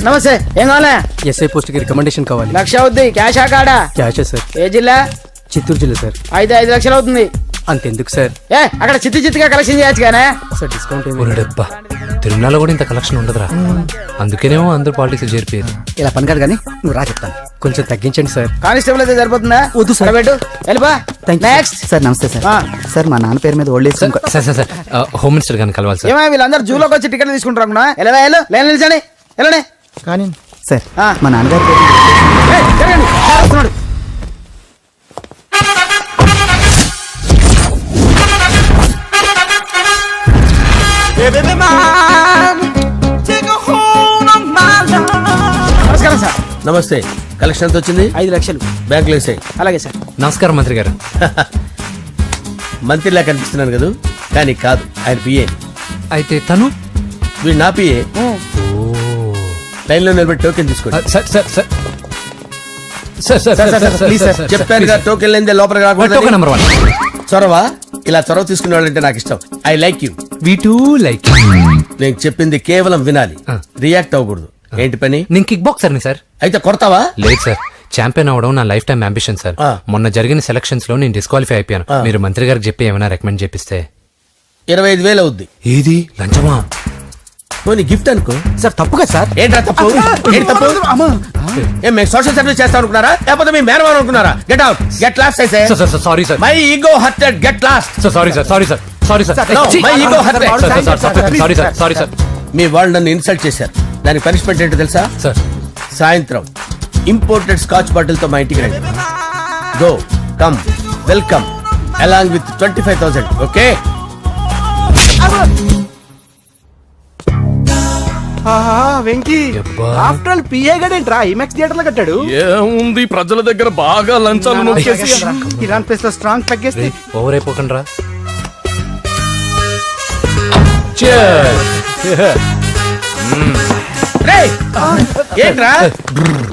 నమస్తే. ఏం కావాలా? ఎస్ఐ పోస్ట్ కి రికమెండేషన్ కావాలి. 1,00,000 అవుద్ది. క్యాషా కాడా? క్యాషే సార్. ఏ జిల్లా? చిత్తూరు జిల్లా సార్. అయితే 5 లక్షలు అవుతుంది. అంతెందుకు సార్? అక్కడ చిత్తుగా కలెక్షన్ చేయొచ్చు కానీ సార్ డిస్కౌంట్ డబ్బా తిరుమలలో కూడా ఇంత కలెక్షన్ ఉండదురా. అందుకేనేమో అందరూ పాలిటిక్స్ చేరిపోయారు. ఇలా పని కాదు కానీ నువ్వు రా చెప్తాను. కొంచెం తగ్గించండి సార్. కానిస్టేబుల్ అయితే సరిపోతుందా? వద్దు సార్. పెట్టు వెళ్ళిపా. Next sir. నమస్తే సార్. సార్ మా నాన్న పేరు మీద old age sir sir sir home minister గారిని కలవాలి సార్. ఏమో వీళ్ళందరూ జూలోకి వచ్చి టికెట్లు తీసుకుంటారు అనుకున్నా. లైన్ నిలిచండి. వెళ్ళండి. కానీ సార్ మా నాన్నగారి వస్తున్నాడు. నమస్కారం సార్. నమస్తే. కలెక్షన్ ఎంత వచ్చింది? 5 లక్షలు బ్యాంకులో వేసాయి. అలాగే సార్. నమస్కారం మంత్రి గారు. మంత్రిలా కనిపిస్తున్నాను కదా, కానీ కాదు, ఆయన పిఏ. అయితే తను వీడు నా పిఏ. లైన్ లో నిలబెట్టి టోకెన్ తీసుకోండి. సార్ సార్ సార్ చెప్పాను కదా, టోకెన్ లేనిదే లోపలికి రాకూడదు. టోకెన్ నెంబర్ 1 చొరవ. ఇలా చొరవ తీసుకునే వాళ్ళంటే నాకు ఇష్టం. I like you. We two like. నేను చెప్పింది కేవలం వినాలి, రియాక్ట్ అవ్వకూడదు. ఏంటి పని? నేను కిక్ బాక్సర్ని సార్. అయితే కొడతావా? లేదు సార్, ఛాంపియన్ అవడం నా లైఫ్ టైం అంబిషన్ సార్. మొన్న జరిగిన సెలక్షన్స్ లో నేను డిస్క్వాలిఫై అయిపోయాను. మీరు మంత్రి గారికి చెప్పి ఏమైనా రికమెండ్ చేపిస్తే. 25,000 అవుద్ది. ఏది లంచమా? పోనీ గిఫ్ట్ అనుకో. సార్ తప్పు కదా సార్. ఏంట్రా తప్పు? ఏంటి తప్పు? ఏం మేము సోషల్ సర్వీస్ చేస్తాం అనుకున్నారా, లేకపోతే మీ మేనమాన్ అనుకున్నారా? Get out, get lost. అయితే sorry sir, my ego hurted, get lost. Sorry sir, sorry sir, sorry sir, my ego hurted. Sorry sir, sorry sir. మీ వాళ్ళు నన్ను ఇన్సల్ట్ చేశారు. దానికి పనిష్మెంట్ ఏంటో తెలుసా? సార్ సాయంత్రం ఇంపోర్టెడ్ స్కాచ్ బాటిల్ తో మా ఇంటికి రండి. Go come welcome along with 25,000. Okay? Venky after all PA గడేంట్రా ఇమెక్స్ థియేటర్ లో కట్టాడు. ఏముంది, ప్రజల దగ్గర బాగా లంచాలు నొక్కేసి ఇరాన్ ప్లేస్ లో స్ట్రాంగ్ తగ్గేస్తే ఓవర్ అయిపోకండి రా. ఏంట్రా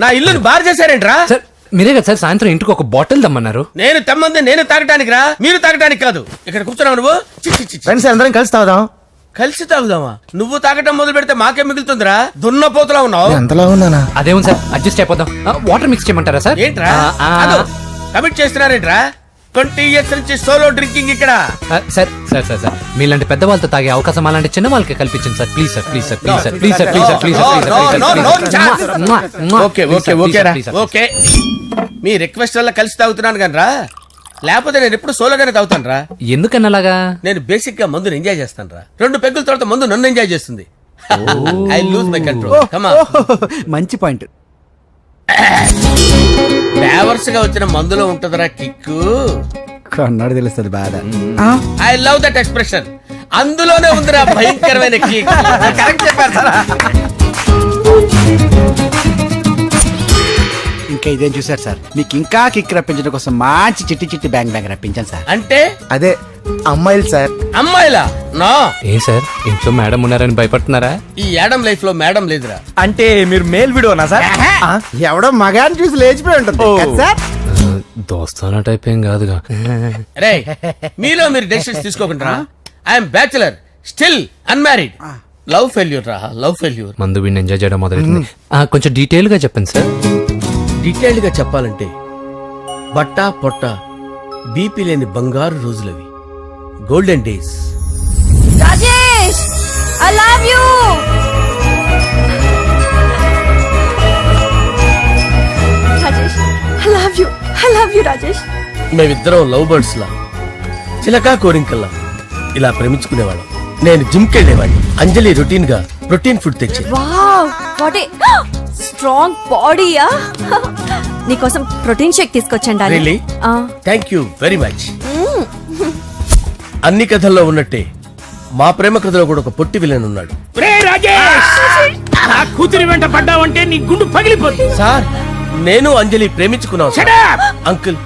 నా ఇల్లుని బార్ చేశారేంట్రా? సార్ మీరే కదా సార్ సాయంత్రం ఇంటికి ఒక బాటిల్ దమ్మన్నారు. నేను తెమ్మంది నేను తాగటానికి రా, మీరు తాగటానికి కాదు. ఇక్కడ కూర్చున్నావు నువ్వు. ఫ్రెండ్స్ అందరం కలిసి తాగుదాం. కలిసి తాగుదామా? నువ్వు తాగటం మొదలు పెడితే మాకే మిగులుతుందిరా. దున్నపోతులా ఉన్నావు. ఎంతలా ఉన్నానా? అదేమో సార్ అడ్జస్ట్ అయిపోదాం. వాటర్ మిక్స్ చేయమంటారా సార్? ఏంట్రా కమిట్ చేస్తున్నారేంట్రా? 20 years నుంచి సోలో డ్రింకింగ్ ఇక్కడ. సార్ సార్ సార్ సార్ మీలాంటి పెద్ద వాళ్ళతో తాగే అవకాశం అలాంటి చిన్న వాళ్ళకి కల్పించండి sir. Please sir, please sir, please sir, please sir, please sir, please sir. Okay okay okay రా, ఓకే. మీ రిక్వెస్ట్ వల్ల కలిసి తాగుతున్నాను కానీ రా, లేకపోతే నేను ఎప్పుడు సోలోగానే తాగుతాను రా. ఎందుకన్నా అలాగా? నేను బేసిక్ గా మందుని ఎంజాయ్ చేస్తాను రా. 2 పెగ్గుల తర్వాత మందు నన్ను ఎంజాయ్ చేస్తుంది. I lose my control. Come on. మంచి పాయింట్. ఫ్లేవర్స్ గా వచ్చిన మందులో ఉంటదరా కిక్కు. కన్నాడు తెలుస్తుంది బాధ. I love that expression. అందులోనే ఉందిరా భయంకరమైన కిక్. కరెక్ట్ చెప్పారు సార్. ఇంకా ఇదేం చూసారు సార్, మీకు ఇంకా కిక్ రప్పించడం కోసం మంచి చిట్టి చిట్టి బ్యాంగ్ బ్యాంగ్ రప్పించాను సార్. అంటే అదే అమ్మాయిలు సార్. అమ్మాయిలా? నా ఏం సార్ ఇంట్లో మేడం ఉన్నారని భయపడుతున్నారా? ఈ యాడమ్ లైఫ్ లో మేడం లేదురా. అంటే మీరు మేల్ వీడియోనా సార్? ఎవడో మగాన్ని చూసి లేచిపోయి ఉంటుంది సార్. దోస్తానా టైప్ ఏం కాదుగా. రే మీలో మీరు డెసిషన్స్ తీసుకోకుండా. I'm bachelor, still unmarried. Love failure రా, లవ్ ఫెయిల్యూర్. మందు వీడిని ఎంజాయ్ చేయడం మొదలైంది. కొంచెం డీటెయిల్ గా చెప్పండి సార్. డీటెయిల్డ్ గా చెప్పాలంటే బట్టా పొట్ట బీపీ లేని బంగారు రోజులవి, golden days. Rajesh, I love you. Rajesh, I love you. I love you, Rajesh. మేమిద్దరం లవ్ బర్డ్స్ లా, చిలకా కోరింకల్లా ఇలా ప్రేమించుకునేవాళ్ళం. నేను జిమ్ కెళ్ళేవాడిని. అంజలి రొటీన్ గా ప్రోటీన్ ఫుడ్ తెచ్చి. వావ్, వాట్ ఏ స్ట్రాంగ్ బాడీయా. నీకోసం ప్రోటీన్ షేక్ తీసుకొచ్చండి. Really? Thank you very much. అన్ని కథల్లో ఉన్నట్టే మా ప్రేమ కథలో కూడా ఒక పొట్టి విలన్ ఉన్నాడు. కూతురి వెంట పడ్డావంటే నీ గుండు పగిలిపోతుంది. సార్ నేను అంజలి ప్రేమించుకున్నాను. అంకుల్,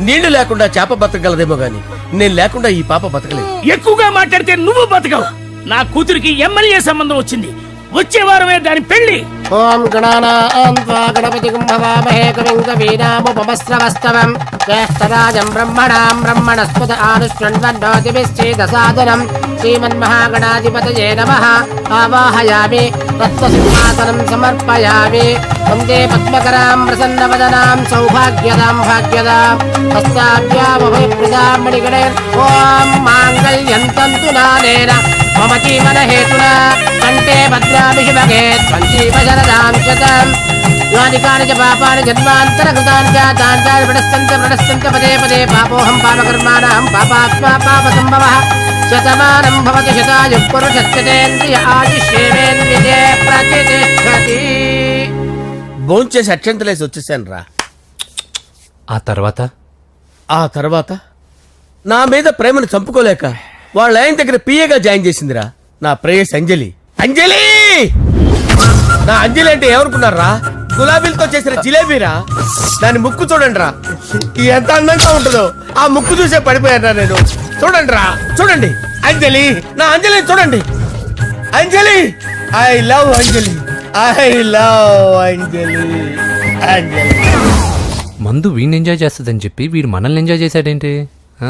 నీళ్లు లేకుండా చేప బతకగలదేమో గాని నేను లేకుండా ఈ పాప బతకలేదు. ఎక్కువగా మాట్లాడితే నువ్వు బతకవు. నా కూతురికి ఎమ్మెల్యే సంబంధం వచ్చింది. వచ్చే వారమే దాని పెళ్లి. ఓం గణానాం త్వా గణపతిం భవామహే కవిం కవీనాముపమస్రవస్తవం జ్యేష్ఠరాజం బ్రహ్మణాం బ్రహ్మణస్పత ఆనుష్ణ్వన్నోతిభిశ్చేదసాదనం శ్రీమన్మహాగణాధిపతయే నమః. ఆవాహయామి తత్వసింహాసనం సమర్పయామి. వందే పద్మకరాం ప్రసన్నవదనాం సౌభాగ్యదాం భాగ్యదాం హస్తాభ్యామభయప్రదాం మణిగణైర్. ఓం మాంగళ్యం తంతు నానేన మమ జీవన హేతునా కంటే భద్రామి శుభగే త్వం జీవ శరదాం శతం. యాని కాని చ పాపాని జన్మాంతరకృతాని చ తాని ప్రణశ్యంత పదే పదే పాపోహం పాపకర్మాణం పాపాత్మా పాపసంభవః. శతమానం భవతి శతాయుః పురుషస్యేంద్రియ ఆయుష్యేంద్రియే ప్రతిష్టతి. భోంచేసి అక్షంతలేసి వచ్చేసాను రా. ఆ ఆ తర్వాత నా మీద ప్రేమను చంపుకోలేక వాళ్ళ ఆయన దగ్గర పిఏగా జాయిన్ చేసిందిరా నా ప్రేయస్ అంజలి. అంజలి నా అంజలి అంటే ఏమనుకున్నారా? గులాబీలతో చేసిన జిలేబీరా. దాని ముక్కు చూడండి రా, ఎంత అందంగా ఉంటుందో. ఆ ముక్కు చూసే పడిపోయారా నేను. చూడండి రా, చూడండి అంజలి, నా అంజలి చూడండి. Anjali, I love Anjali, I love Anjali. Anjali మందు వీడిని ఎంజాయ్ చేస్తుందని చెప్పి వీడు మనల్ని ఎంజాయ్ చేశాడేంటి? ఆ?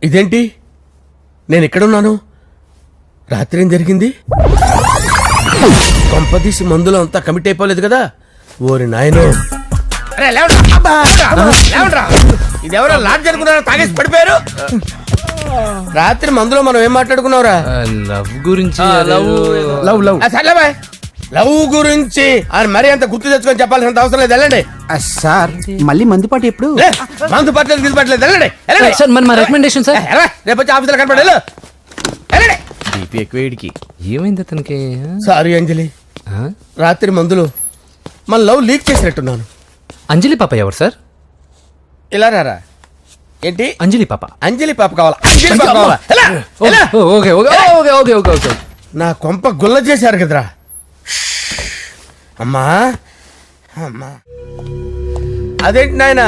ఇదేంటి నేను ఎక్కడున్నాను? రాత్రి ఏం జరిగింది? కొంపదీసి మందులో అంతా కమిట్ అయిపోలేదు కదా? ఓరి నాయనో, ఇదెవరో లాడ్జ్ అనుకున్నారా? తాగేసి పడిపోయారు. రాత్రి మందులో మనం ఏం మాట్లాడుకున్నావురా? లవ్ గురించి లవ్ లవ్ సర్లే బాయ్, లవ్ గురించి అని మరీ అంత గుర్తు తెచ్చుకొని చెప్పాల్సినంత అవసరం లేదు. వెళ్ళండి. సార్ మళ్ళీ మందుపాటి ఎప్పుడు? లే, మందు పట్టలేదు గిల్లు పట్టలేదు. వెళ్ళండి, వెళ్ళండి. సార్ మన రికమెండేషన్ సార్. రేపు వచ్చి ఆఫీసులో కనపడి వెళ్ళు. వెళ్ళండి. బీపీ ఎక్కువ వీడికి. ఏమైంది అతనికి? సారీ అంజలి, ఆ? రాత్రి మందులో మన లవ్ లీక్ చేసినట్టున్నాను. అంజలి పాప ఎవరు సార్? ఇలా రారా. ఏంటి? అంజలి పాప. అంజలి పాప కావాలా? అంజలి పాప కావాలా? ఎలా? ఎలా? Okay okay okay okay okay okay. నా కొంప గుల్ల చేశారు కదరా. అమ్మా అమ్మా, అదేంటి నాయన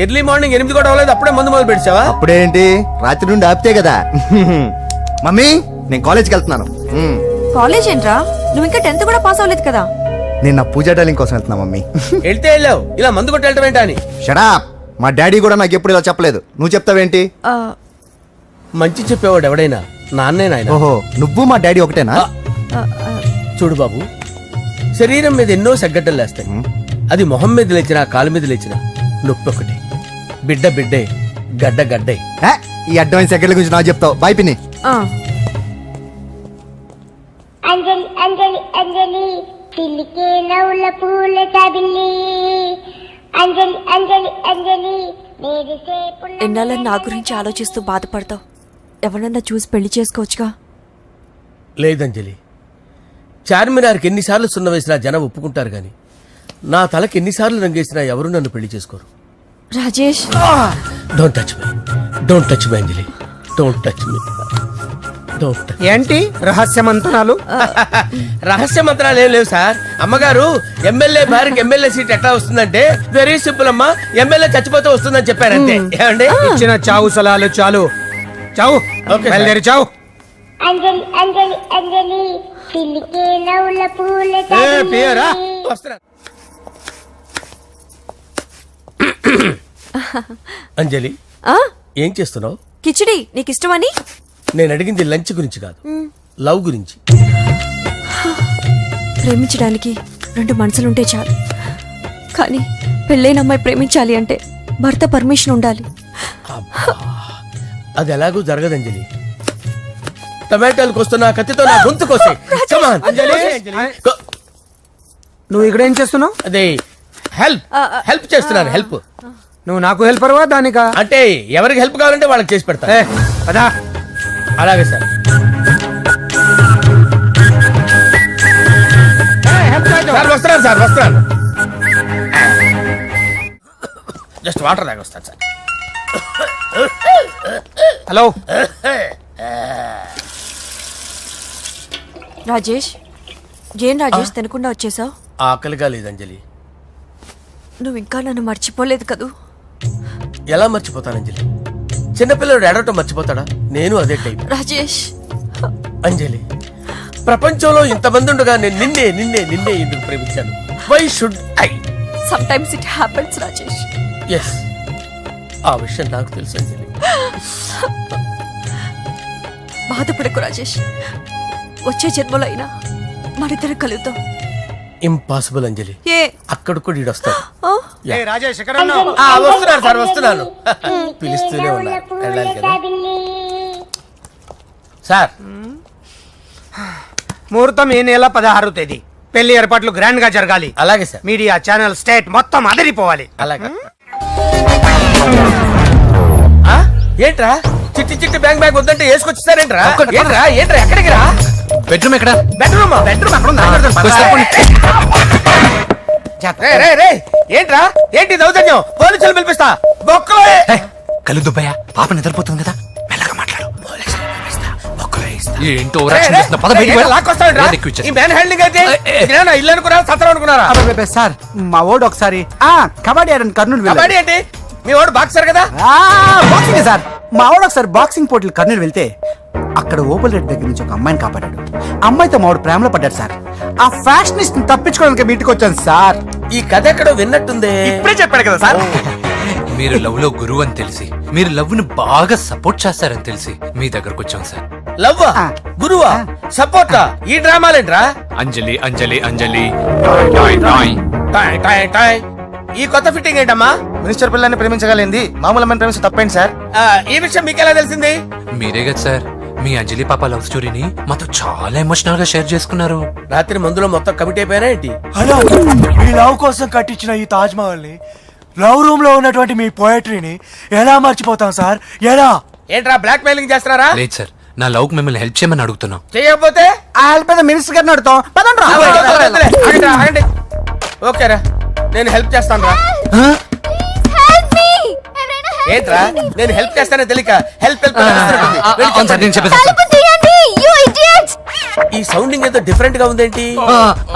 ఎర్లీ మార్నింగ్ 8 కూడా అవ్వలేదు, అప్పుడే మందు మొదలు పెడిచావా? అప్పుడేంటి, రాత్రి నుండి ఆపితే కదా. మమ్మీ నేను కాలేజ్కి వెళ్తున్నాను. కాలేజ్ ఏంట్రా, నువ్వు ఇంకా 10th కూడా పాస్ అవ్వలేదు కదా. నేను నా పూజా డాలింగ్ కోసం వెళ్తున్నా మమ్మీ. వెళ్తే వెళ్ళావు, ఇలా మందు కొట్టి వెళ్ళటం ఏంటా అని. షడాప్, మా డాడీ కూడా నాకు ఎప్పుడు ఇలా చెప్పలేదు. నువ్వు చెప్తావేంటి? ఆ, మంచి చెప్పేవాడు ఎవడైనా నాన్నే నాయన. ఓహో, నువ్వు మా డాడీ ఒకటేనా? ఆ, ఆ, చూడు బాబు, శరీరం మీద ఎన్నో సగ్గడ్డలు లేస్తాయి. అది మొహం మీద లేచినా కాలు మీద లేచినా నొప్పి ఒకటి. బిడ్డ బిడ్డే, గడ్డ గడ్డే. ఏ, ఈ అడ్వాన్స్ సెకండ్ల గురించి నాకు చెప్తావు. బాయ్ పిన్ని. ఆ. అంజలి అంజలి అంజలి పిల్లికే నవ్వుల పూల తబిల్లి అంజలి అంజలి అంజలి నేరిసే పుల్ల ఎన్నాళ్ళ నా గురించి ఆలోచిస్తూ బాధపడతావు. ఎవరన్నా చూసి పెళ్లి చేసుకోవచ్చుగా. లేదంజలి, చార్మినార్కి ఎన్నిసార్లు సున్న వేసినా జనం ఒప్పుకుంటారు గాని నా తలకి ఎన్నిసార్లు రంగేసినా ఎవరు నన్ను పెళ్లి చేసుకోరు. Rajesh, don't touch me, don't touch me Anjali, don't touch me, don't touch. ఏంటి రహస్య మంతనాలు? రహస్య మంత్రాలు ఏం లేవు సార్. అమ్మగారు ఎమ్మెల్యే భార్యకి ఎమ్మెల్యే సీట్ ఎట్లా వస్తుందంటే వెరీ సింపుల్ అమ్మా, ఎమ్మెల్యే చచ్చిపోతే వస్తుందని చెప్పారు అంతే. ఏమండి? ఇచ్చిన చావు సలాలు చాలు. చావు, ఓకే సార్. బయలుదేరి చావు. అంజలి అంజలి అంజలి పిల్లికే నవ్వుల పూల తబిల్లి వస్తున్నా. అంజలి, ఆ, ఏం చేస్తున్నావు? కిచిడి నీకు ఇష్టమని. నేను అడిగింది లంచ్ గురించి కాదు, లవ్ గురించి. ప్రేమించడానికి 2 మనసులుంటే చాలు, కానీ పెళ్ళైన అమ్మాయి ప్రేమించాలి అంటే భర్త పర్మిషన్ ఉండాలి. అది ఎలాగూ జరగదు అంజలి. టమాటాలు కోస్తున్నా కత్తితో నా గొంతు కోసే. Come on. Go. నువ్వు ఇక్కడ ఏం చేస్తున్నావు? అదే హెల్ప్ హెల్ప్ చేస్తున్నాను. హెల్ప్ నువ్వు నాకు హెల్పర్వా దానికా? అంటే ఎవరికి హెల్ప్ కావాలంటే వాళ్ళకి చేసి పెడతా. అదా అలాగే సార్. సార్ వస్తున్నాను సార్, వస్తున్నాను. జస్ట్ వాటర్ దాకా వస్తాను సార్. హలో. రాజేష్, ఏం రాజేష్ తినకుండా వచ్చేసావు? ఆకలిగా లేదు అంజలి. నువ్వు ఇంకా నన్ను మర్చిపోలేదు కదూ. ఎలా మర్చిపోతాను అంజలి? చిన్నపిల్లడు ఏడవటం మర్చిపోతాడా? నేను అదే టైప్. రాజేష్, అంజలి, ప్రపంచంలో ఇంతమంది ఉండగా నేను నిన్నే నిన్నే నిన్నే ఎందుకు ప్రేమించాను? Why should I? Sometimes it happens Rajesh. Yes, ఆ విషయం నాకు తెలుసు అంజలి. బాధపడకు రాజేష్, వచ్చే జన్మలో అయినా మనిద్దరం కలుద్దాం. ఇంపాసిబుల్ అంజలి, ఏ అక్కడ కూడా ఈడు వస్తాడు. ఆ? రాజేష్ వస్తున్నాను సార్, వస్తున్నాను. పిలుస్తూనే ఉన్నా, వెళ్ళాలి కదా సార్. ముహూర్తం ఈ నెల 16వ తేదీ. పెళ్లి ఏర్పాట్లు గ్రాండ్ గా జరగాలి. అలాగే సార్, మీడియా ఛానల్ స్టేట్ మొత్తం అదిరిపోవాలి. అలాగే. ఆ? ఏంట్రా చిట్టి చిట్టి బ్యాంక్ బ్యాగ్ వద్దంటే వేసుకొచ్చేసారేంట్రా? ఏంట్రా ఏంట్రా ఎక్కడికి రా? బెడ్రూమ్ ఎక్కడ? బెడ్రూమ్ బెడ్రూమ్ అక్కడ ఉందా? కొంచెం తప్పండి. రే రే రే, ఏంట్రా ఏంటి దౌర్జన్యం? పోలీసులు పిలిపిస్తా. బొక్కలో కలు దుబ్బయ్య, పాప నిద్రపోతుంది కదా, మెల్లగా మాట్లాడు. ఏంటో రే, రే, ఏంట్రా లాక్కొస్తావేంట్రా? ఈ మ్యాన్ హ్యాండింగ్ అయితే ఇదేనా ఇల్లు అనుకున్నారా, సత్రం అనుకున్నారా? అబ్బబ్బబ్బే, సార్ మా ఓడు ఒకసారి కబడ్డీ ఆడని కర్నూలు వెళ్ళాడు. కబడ్డీ ఏంటి? మీ వాడు బాక్సర్ కదా? Boxing sir. మా వాడు ఒకసారి బాక్సింగ్ పోటీలు కర్నూలు వెళ్తే అక్కడ ఓపెల్ రెడ్డి దగ్గర నుంచి ఒక అమ్మాయిని కాపాడాడు. అమ్మాయితో మా వాడు ప్రేమలో పడ్డాడు సార్. ఆ ఫ్యాషనిస్ట్ తప్పించుకోవడానికి మీ ఇంటికి వచ్చాను సార్. ఈ కథ ఎక్కడో విన్నట్టుంది. ఇప్పుడే చెప్పాడు కదా సార్. మీరు లవ్ లో గురువు అని తెలిసి, మీరు లవ్ ను బాగా సపోర్ట్ చేస్తారని తెలిసి మీ దగ్గరకు వచ్చాం సార్. లవ్వా, గురువా, సపోర్టా? ఈ డ్రామాలేంట్రా? Anjali Anjali Anjali toy toy toy. Toy toy toy. ఈ కొత్త ఫిట్టింగ్ ఏంటమ్మా? మినిస్టర్ పిల్లల్ని ప్రేమించగలిగింది, మామూలు అమ్మని ప్రేమించి తప్పేంటి సార్? ఈ విషయం మీకెలా తెలిసింది? మీరే కదా సార్ మీ అంజలి పాప లవ్ స్టోరీని మాతో చాలా ఎమోషనల్ గా షేర్ చేసుకున్నారు. రాత్రి మందులో మొత్తం కమిట్ అయిపోయినా ఏంటి? హలో, మీ లవ్ కోసం కట్టించిన ఈ తాజ్ మహల్ ని, లవ్ రూమ్ లో ఉన్నటువంటి మీ పోయట్రీని ఎలా మర్చిపోతాం సార్? ఎలా? ఏంట్రా బ్లాక్ మెయిలింగ్ చేస్తున్నారా? లేదు సార్, నా లవ్ కు మిమ్మల్ని హెల్ప్ చేయమని అడుగుతున్నాం. చేయకపోతే ఆ హెల్ప్ అయితే మినిస్టర్ గారిని అడుగుతాం. పదండి రా. ఆగండి, ఆగండి. ఓకేరా, నేను హెల్ప్ చేస్తాను రా. ఏంట్రా నేను హెల్ప్ చేస్తానే తెలియక హెల్ప్ హెల్ప్ అవును సార్, నేను చెప్పేది సార్. ఈ సౌండింగ్ ఏదో డిఫరెంట్ గా ఉందేంటి?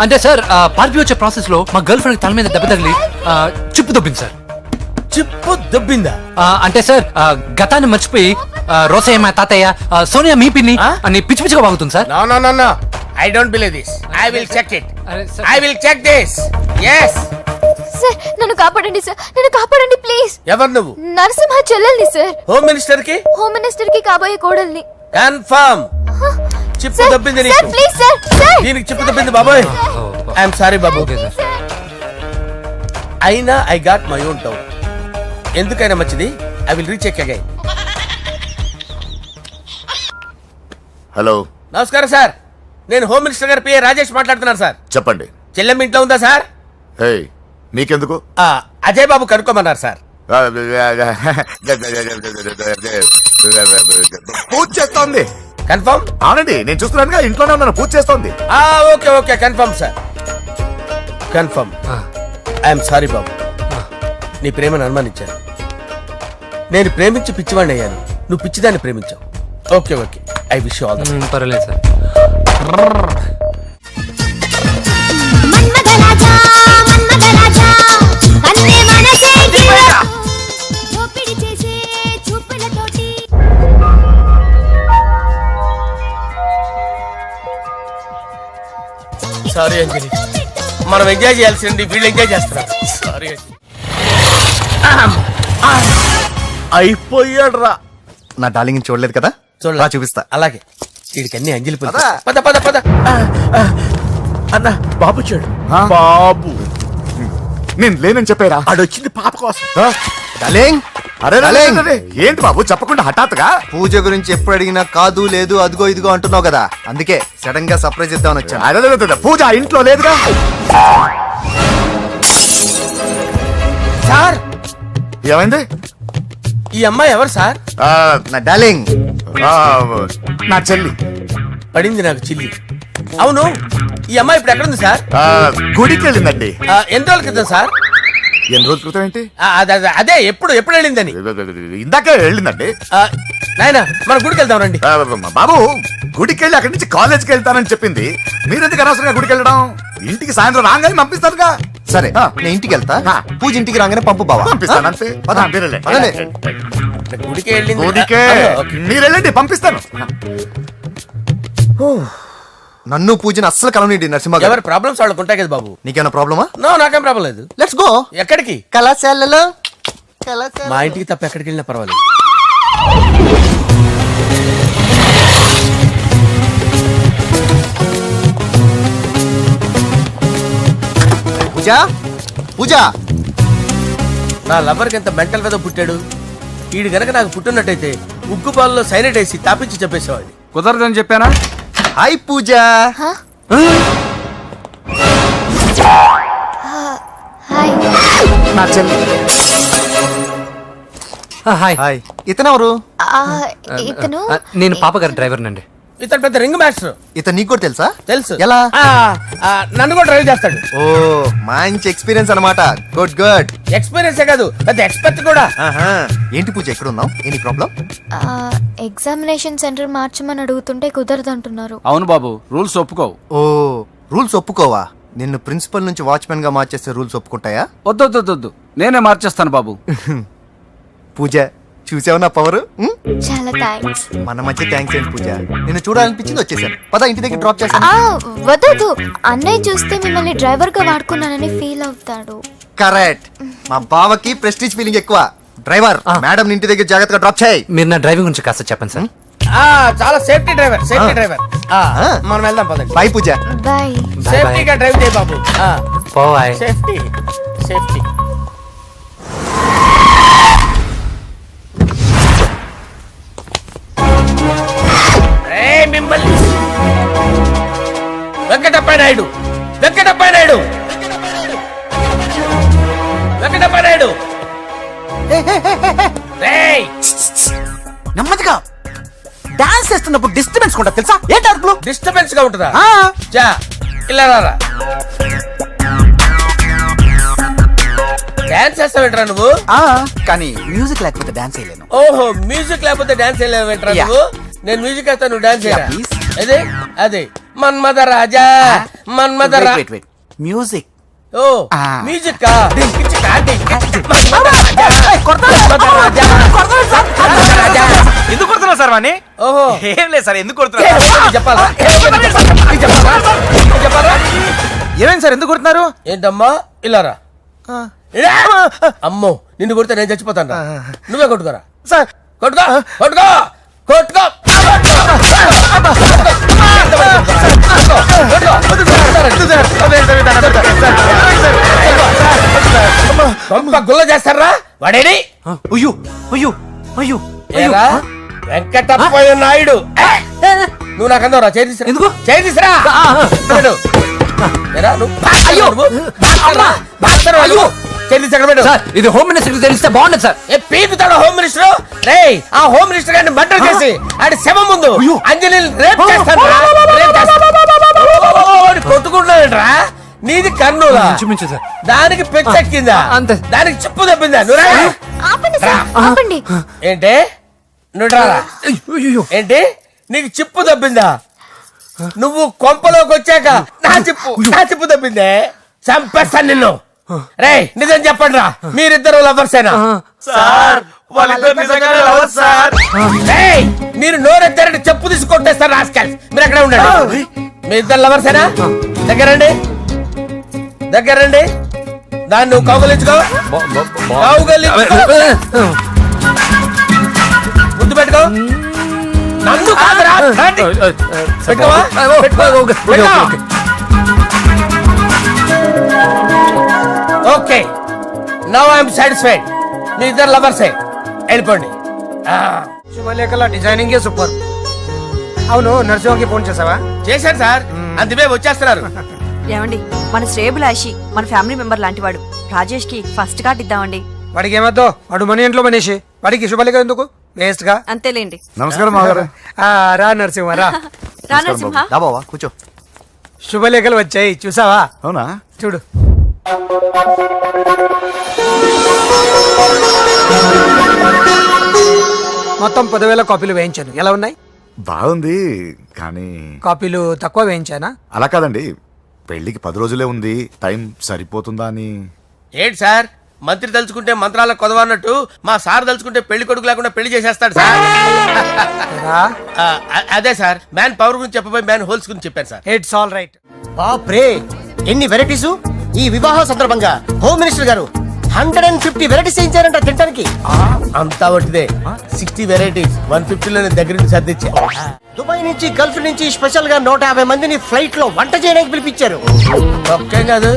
అంటే సార్ పార్టీ వచ్చే ప్రాసెస్ లో మా గర్ల్ ఫ్రెండ్ తల మీద దెబ్బ తగిలి చిప్పు దొబ్బింది సార్. చిప్పు దొబ్బిందా? అంటే సార్ గతాన్ని మర్చిపోయి రోసయ్య మా తాతయ్య, సోనియా మీ పిన్ని అని పిచ్చి పిచ్చిగా వాగుతుంది sir. No no no no, I don't believe this. I will check it. అరే sir. I will check this. yes. Sir నన్ను కాపాడండి సార్, నన్ను కాపాడండి ప్లీజ్. ఎవరు నువ్వు? నరసింహ చెల్లెల్ని సార్, హోమ్ మినిస్టర్ కి హోమ్ మినిస్టర్ కి కాబోయే కోడల్ని. కన్ఫర్మ్ చిప్పు సార్, దొబ్బింది సార్ నీకు. Please sir, sir. దీనికి చిప్పు దొబ్బింది బాబోయ్. ఐఎమ్ సారీ బాబు. Okay sir. అయినా I got my own doubt. ఎందుకైనా మంచిది, I will recheck again. Hello, నమస్కారం సార్, నేను హోమ్ మినిస్టర్ గారి పిఏ రాజేష్ మాట్లాడుతున్నాను సార్. చెప్పండి. చెల్లెమ్మ ఇంట్లో ఉందా సార్? హే, మీకెందుకు? అజయ్ బాబు కనుక్కోమన్నారు సార్. పూజ చేస్తోంది. కన్ఫర్మ్? అవునండి, నేను చూస్తున్నానుగా, ఇంట్లోనే ఉన్నాను, పూజ చేస్తోంది. Okay okay, confirm sir, confirm. I'm sorry బాబు, నీ ప్రేమను అనుమానించాను. నేను ప్రేమించి పిచ్చివాడిని అయ్యాను, నువ్వు పిచ్చిదాన్ని ప్రేమించావు. Okay okay, I wish you all the best. పర్వాలేదు సార్. సారీ అంజలి, మనం ఎంజాయ్ చేయాల్సింది వీళ్ళు ఎంజాయ్ చేస్తున్నారు. సారీ అంజలి. అయిపోయాడు రా. నా డార్లింగ్ చూడలేదు కదా, రా చూపిస్తా. అలాగే, వీడికి అన్ని అంజలి పిలుపు. పద పద పద. అన్న బాబు చూడు. బాబు, నేను లేనని చెప్పారా? ఆడొచ్చింది పాప కోసం. డార్లింగ్, అరే డార్లింగ్. ఏంటి బాబు చెప్పకుండా హఠాత్తుగా? పూజ గురించి ఎప్పుడు అడిగినా కాదు లేదు అదిగో ఇదిగో అంటున్నావు కదా, అందుకే సడన్ గా సర్ప్రైజ్ ఇద్దామని వచ్చాను. అదే పూజ ఇంట్లో లేదుగా. సార్, ఏమైంది? ఈ అమ్మాయి ఎవరు సార్? నా డార్లింగ్, నా చెల్లి. పడింది నాకు చిల్లి. అవును, ఈ అమ్మాయి ఇప్పుడు ఎక్కడుంది సార్? గుడికి వెళ్ళిందండి. ఎన్ని రోజుల క్రితం సార్? ఎన్ని రోజుల క్రితం ఏంటి? అదే ఎప్పుడు ఎప్పుడు వెళ్ళిందని. ఇందాకే వెళ్ళిందండి. నాయన మన గుడికి వెళ్దాం రండి. బాబు, గుడికి వెళ్ళి అక్కడి నుంచి కాలేజ్కి వెళ్తానని చెప్పింది. మీరెందుకు అనవసరంగా గుడికి వెళ్ళడం? ఇంటికి సాయంత్రం రాగానే పంపిస్తారుగా. సరే నేను ఇంటికి వెళ్తా, పూజ ఇంటికి రాగానే పంపు బావా. పంపిస్తాను అంతే. పద. మీరే వెళ్ళండి. పదండి. అంటే గుడికి వెళ్ళింది. గుడికే ఓకే. మీరు వెళ్ళండి పంపిస్తాను. నన్ను పూజని అస్సలు కలవనీయండి నరసింహ గారు. ఎవరి ప్రాబ్లమ్స్ వాళ్ళకు ఉంటాయి కదా బాబు. నీకేమైనా ప్రాబ్లమా? నో, నాకేం ప్రాబ్లం లేదు. Let's go. ఎక్కడికి? కళాశాలలో మా ఇంటికి తప్ప ఎక్కడికి వెళ్ళినా పర్వాలేదు. పూజ పూజ నా లవర్కి ఎంత మెంటల్ మీద పుట్టాడు. వీడు గనక నాకు పుట్టినట్టయితే ఉగ్గు పాలలో సైలెంట్ వేసి తాపించి చెప్పేసేవాడిని. కుదరదని చెప్పానా? హాయ్ పూజ. హాయ్. నా చెల్లి. హాయ్. హాయ్. ఇతనెవరు? ఇతను నేను పాప గారి డ్రైవర్ నండి. ఇతను పెద్ద రింగ్ మాస్టర్. ఇతను నీకు కూడా తెలుసా? తెలుసు. ఎలా? నన్ను కూడా డ్రైవ్ చేస్తాడు. ఓ మంచి ఎక్స్పీరియన్స్ అన్నమాట. Good good. ఎక్స్పీరియన్స్ కాదు, పెద్ద ఎక్స్పర్ట్ కూడా. ఏంటి పూజ ఎక్కడ ఉన్నావు? Any problem? ఎగ్జామినేషన్ సెంటర్ మార్చమని అడుగుతుంటే కుదరదంటున్నారు. అవును బాబు, రూల్స్ ఒప్పుకోవు. ఓ రూల్స్ ఒప్పుకోవా? నిన్ను ప్రిన్సిపల్ నుంచి వాచ్మెన్ గా మార్చేస్తే రూల్స్ ఒప్పుకుంటాయా? వద్దు, నేనే మార్చేస్తాను బాబు. పూజ చూసావు నా పవర్? చాలా థ్యాంక్స్. మన మధ్య థ్యాంక్స్ ఏంటి పూజ. నిన్ను చూడాలనిపించింది వచ్చేసాను. పద ఇంటి దగ్గర డ్రాప్ చేస్తాను. వద్దు, అన్నయ్య చూస్తే మిమ్మల్ని డ్రైవర్ గా వాడుకున్నానని ఫీల్ అవుతాడు. కరెక్ట్. మా బావకి ప్రెస్టీజ్ ఫీలింగ్ ఎక్కువ. డ్రైవర్ మేడం ఇంటి దగ్గర జాగ్రత్తగా డ్రాప్ చేయి. మీరు నా డ్రైవింగ్ గురించి కాస్త చెప్పండి సార్. చాలా సేఫ్టీ డ్రైవర్. మనం వెళ్దాం పదండి. బాయ్ పూజ. బాయ్. సేఫ్టీగా డ్రైవ్ చేయి బాబు. పోవాయ్. Safety safety. మిమ్మల్ని వెంకటప్ప నాయుడు నెమ్మదిగా డాన్స్ చేస్తున్నప్పుడు డిస్టర్బెన్స్ కూడా తెలుసా? ఏంటి అరుపులు? డిస్టర్బెన్స్ గా ఉంటుందా? ఆ, చా ఇలా రారా. డాన్స్ చేస్తావేంట్రా నువ్వు? కానీ మ్యూజిక్ లేకపోతే డాన్స్ చేయలేను. ఓహో, మ్యూజిక్ లేకపోతే డాన్స్ చేయలేవేంట్రా Yeah. నువ్వు? నేను మ్యూజిక్ వేస్తా, నువ్వు డాన్స్ చేయరా? please. అదే మన్మద రాజా మన్మద రా. మ్యూజిక్. ఓ మ్యూజిక్ కా? ఎందుకు కొడుతున్నావు సార్ వాణ్ణి? ఓహో, ఏం లేదు సార్, ఎందుకు కొడుతున్నారు? చెప్పాలా? ఏమైంది సార్, ఎందుకు కొడుతున్నారు? ఏంటమ్మా ఇలారా. అమ్మో, నిన్ను కొడితే నేను చచ్చిపోతాను రా. నువ్వే కొట్టుకోరా. సార్ కొట్టుకో కొట్టుకో కొట్టుకో. గుల్ల చేస్తారా వాడేడి? అయ్యో అయ్యో అయ్యో ఏరా వెంకటప్పయ్య నాయుడు, నువ్వు నాకు అందవరా? చేయి తీసురా. ఎందుకు? చేయి తీసురా. పెట్టు. ఏరా, నువ్వు బాక్సర్వా నువ్వు? బాక్సర్వా నువ్వు? చేయి తీసి అక్కడ పెట్టు. సార్ ఇది హోమ్ మినిస్టర్ తెలిస్తే బాగుండదు సార్. ఏ పీకుతాడు హోమ్ మినిస్టర్? రేయ్, ఆ హోమ్ మినిస్టర్ గారిని మర్డర్ చేసి ఆడి శవం ముందు అంజలి రేప్ చేస్తాను. కొట్టుకుంటున్నాడంట్రా. నీది కన్నులా? ఇంచుమించు సార్. దానికి పెచ్చెక్కిందా? అంతే. దానికి చెప్పు తప్పిందా? నువ్వు రా. ఆపండి సార్, ఆపండి. ఏంటి నువ్వు రారా? ఏంటి నీకు చిప్పు తప్పిందా? నువ్వు కొంపలోకి వచ్చాక నా చిప్పు తప్పిందే. చంపేస్తాను నిన్ను. రేయ్, నిజం చెప్పండి రా, మీరిద్దరు లవర్సేనా? సార్ వాళ్ళిద్దరు నిజంగానే లవర్స్ సార్. రేయ్, మీరు నోరెత్తారంటే చెప్పు తీసి కొట్టేస్తారు రాస్కల్స్. మీరు అక్కడే ఉండండి. మీ ఇద్దరు లవర్సేనా? దగ్గరండి దాన్ని నువ్వు కౌగలించుకో. ముద్దు పెట్టుకో. నన్ను కాదురా. పెట్టుకోవా? Okay, now I'm satisfied. మీ ఇద్దరు లవర్సే, వెళ్ళిపోండి. శుభలేఖల డిజైనింగ్ సూపర్. అవును, నరసింహకి ఫోన్ చేసావా? చేశాను సార్, అందుకే వచ్చేస్తున్నారు. ఏమండి, మన శ్రేయబులాషి మన ఫ్యామిలీ మెంబర్ లాంటి వాడు. రాజేష్ కి ఫస్ట్ కార్డ్ ఇద్దామండి. వాడికి ఏమద్దో, వాడు మన ఇంట్లో మనిషి. వాడికి శుభలేఖ ఎందుకు? వేస్ట్ గా. అంతేలేండి. నమస్కారం మాగారు. రా నరసింహ రా. రా నరసింహ. దా బావా కూర్చో. శుభలేఖలు వచ్చాయి, చూసావా? అవునా? చూడు. మొత్తం 10,000 కాపీలు వేయించాను. ఎలా ఉన్నాయి? బాగుంది, కానీ కాపీలు తక్కువ వేయించానా? అలా కాదండి, పెళ్లికి 10 రోజులే ఉంది, టైం సరిపోతుందా అని. ఏంటి సార్ మంత్రి తలుచుకుంటే మంత్రాల కొదవన్నట్టు మా సార్ తలుచుకుంటే పెళ్లి కొడుకు లేకుండా పెళ్లి చేసేస్తాడు సార్. అదే సార్, మ్యాన్ పవర్ గురించి చెప్పబోయి మ్యాన్ హోల్స్ గురించి చెప్పాను సార్. It's all right. బాప్రే, ఎన్ని వెరైటీస్! ఈ వివాహ సందర్భంగా హోమ్ మినిస్టర్ గారు 150 వెరైటీస్ చేయించారంట తినడానికి. అంతా ఒకటిదే, 60 వెరైటీస్ 150లో దగ్గర నుంచి సర్దిచ్చా. దుబాయ్ నుంచి గల్ఫ్ నుంచి స్పెషల్ గా 150 మందిని ఫ్లైట్ లో వంట చేయడానికి పిలిపించారు. ఒక్కేం కాదు,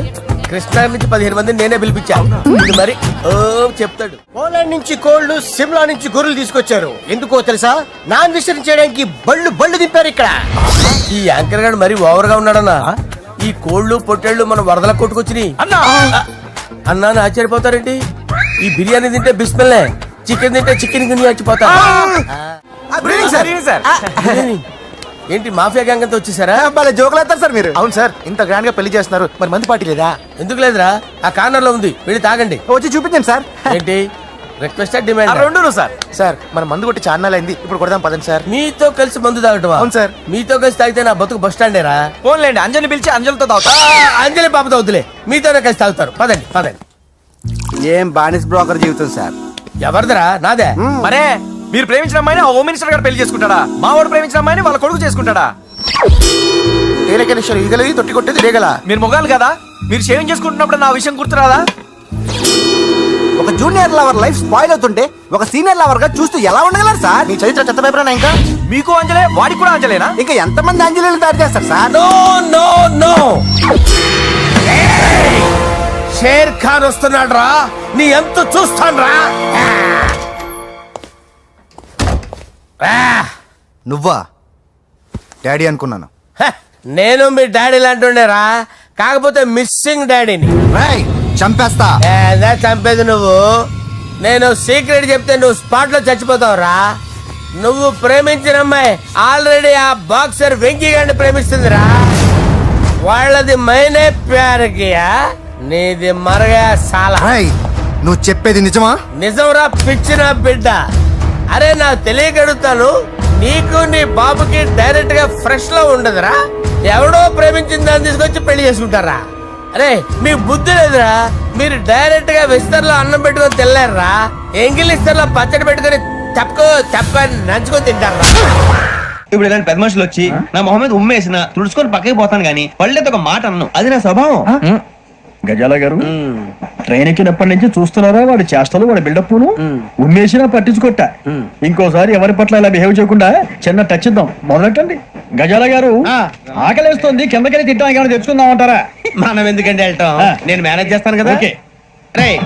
కృష్ణా నుంచి 15 మందిని నేనే పిలిపించా. ఇది మరి ఓ చెప్తాడు. పోలాండ్ నుంచి కోళ్లు, సిమ్లా నుంచి గొర్రెలు తీసుకొచ్చారు. ఎందుకో తెలుసా? నాన్ వెజిటేరియన్ చేయడానికి బళ్ళు దింపారు ఇక్కడ. ఈ యాంకర్ గారు మరి ఓవర్ గా ఉన్నాడన్నా. ఈ కోళ్లు పొట్టేళ్లు మన వరదల కొట్టుకొచ్చినాయి అన్నా ఆశ్చర్యపోతారేంటి? ఈ బిర్యానీ తింటే బిస్మిల్లే, చికెన్ తింటే చికెన్ గిన్నె వచ్చిపోతా. ఏంటి మాఫియా గ్యాంగ్ అంతా వచ్చేసారా? జోకులు వేస్తారు సార్ మీరు. అవును సార్, ఇంత గ్రాండ్ గా పెళ్లి చేస్తున్నారు, మరి మంది పార్టీ లేదా? ఎందుకు లేదురా, ఆ కార్నర్ లో ఉంది, వెళ్ళి తాగండి. వచ్చి చూపించండి సార్. ఏంటి రిక్వెస్ట్ డిమాండ్? రెండు సార్. సార్ మన మందు కొట్టి చాన్నాలు అయింది, ఇప్పుడు కొడదాం పదండి సార్. మీతో కలిసి మందు తాగటమా? అవును సార్. మీతో కలిసి తాగితే నా బతుకు బస్ స్టాండేరా? ఫోన్లేండి, అంజలి పిలిచి అంజలితో తాగుతా. అంజలి పాప తాగుతులే, మీతోనే కలిసి తాగుతారు. పదండి పదండి. ఏం బానిస్ బ్రోకర్ జీవితం సార్. ఎవరిదరా? నాదే. మరే మీరు ప్రేమించిన అమ్మాయిని ఆ హోమ్ మినిస్టర్ గారు పెళ్లి చేసుకుంటాడా? మా వాడు ప్రేమించిన అమ్మాయిని వాళ్ళ కొడుకు చేసుకుంటాడా? ఈగలది తొట్టి కొట్టేది లేగల. మీరు మొగాలు కదా, మీరు షేవింగ్ చేసుకుంటున్నప్పుడు నా విషయం గుర్తురాదా? ఒక జూనియర్ లవర్ లైఫ్ స్పాయిల్ అవుతుంటే ఒక సీనియర్ లవర్ గా చూస్తూ ఎలా ఉండగలరు సార్? మీ చరిత్ర చెత్త పేపరేనా ఇంకా? మీకు అంజలే, వాడికి కూడా అంజలేనా? ఇంకా ఎంతమంది అంజలీలు తయారు చేస్తారు sir? No no no, Sher Khan వస్తున్నాడు రా, నీ ఎంత చూస్తాను రా. నువ్వా? డాడీ అనుకున్నాను. నేను మీ డాడీ లాంటి రా, కాకపోతే మిస్సింగ్ డాడీని. చంపేస్తా. చంపేది నువ్వు. నేను సీక్రెట్ చెప్తే నువ్వు స్పాట్ లో చచ్చిపోతావు రా. నువ్వు ప్రేమించిన అమ్మాయి ఆల్రెడీ ఆ బాక్సర్ వెంకీ గారిని ప్రేమిస్తుందిరా. వాళ్ళది మైనే ప్యార్ కియా, నీది మరగా సాలా. నువ్వు చెప్పేది నిజమా? నిజంరా పిచ్చిన బిడ్డ. అరే నాకు తెలియగడుగుతాను, నీకు నీ బాబుకి డైరెక్ట్ గా ఫ్రెష్ లో ఉండదురా. ఎవడో ప్రేమించిన దాన్ని తీసుకొచ్చి పెళ్లి చేసుకుంటారా? అరే మీ బుద్ధి లేదురా. మీరు డైరెక్ట్ గా విస్తర్లో అన్నం పెట్టుకొని తినలేరురా. ఎంగిల్ ఇస్తర్లో పచ్చడి పెట్టుకొని తప్పని నంచుకొని తింటారా? ఇప్పుడు ఇలాంటి పెద్ద మనుషులు వచ్చి నా మొహం మీద ఉమ్మేసిన తుడుచుకొని పక్కకి పోతాను గానీ పళ్ళేతో ఒక మాట అన్ను, అది నా స్వభావం. గజాల గారు ట్రైన్ ఎక్కినప్పటి నుంచి చూస్తున్నారా వాడి చేష్టలు, వాడి బిల్డప్ ఉమ్మేసినా పట్టించుకోట. ఇంకోసారి ఎవరి పట్ల ఇలా బిహేవ్ చేయకుండా చిన్న టచ్ ఇద్దాం, మొదలెట్టండి. గజాల గారు ఆకలేస్తుంది, కిందకెళ్ళి తింటాం, ఏమైనా తెచ్చుకుందాం అంటారా? మనం ఎందుకంటే వెళ్తాం, నేను మేనేజ్ చేస్తాను కదా. రేయ్